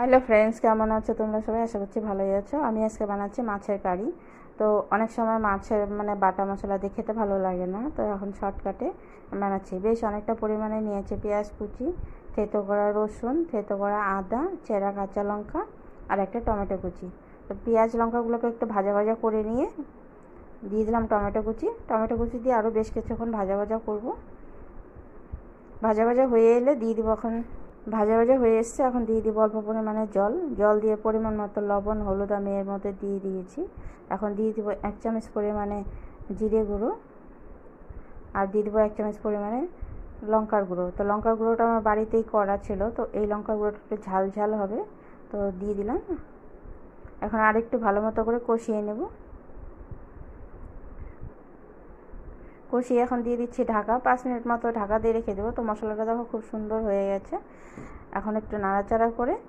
Hello friends, কেমন আছো তোমরা সবাই? আশা করছি ভালোই আছো। আমি আজকে বানাচ্ছি মাছের কারি। তো অনেক সময় মাছের বাটা মশলা দিয়ে খেতে ভালো লাগে না, তো এখন শর্টকাটে বানাচ্ছি। বেশ অনেকটা পরিমাণে নিয়েছি পেঁয়াজ কুচি, থেতো করা রসুন, থেতো করা আদা, চেরা কাঁচা লঙ্কা আর একটা টমেটো কুচি। তো পেঁয়াজ লঙ্কাগুলোকে একটু ভাজা ভাজা করে নিয়ে দিয়ে দিলাম টমেটো কুচি দিয়ে আরও বেশ কিছুক্ষণ ভাজা ভাজা করব। ভাজা ভাজা হয়ে এলে দিয়ে দিব এখন ভাজা ভাজা হয়ে এসছে, এখন দিয়ে দিব অল্প পরিমাণে জল দিয়ে পরিমাণ মতো লবণ হলুদ আমি এর মধ্যে দিয়ে দিয়েছি। এখন দিয়ে দিব 1 চামচ পরিমাণে জিরে গুঁড়ো আর দিয়ে দিব 1 চামচ পরিমাণে লঙ্কার গুঁড়ো। তো লঙ্কার গুঁড়োটা আমার বাড়িতেই করা ছিল, তো এই লঙ্কার গুঁড়োটা একটু ঝাল ঝাল হবে, তো দিয়ে দিলাম। এখন আরেকটু ভালো মতো করে কষিয়ে নেব। কষিয়ে এখন দিয়ে দিচ্ছি ঢাকা। 5 মিনিট মতো ঢাকা দিয়ে রেখে দেবো। তো মশলাটা দেখো খুব সুন্দর হয়ে গেছে। এখন একটু নাড়াচাড়া করে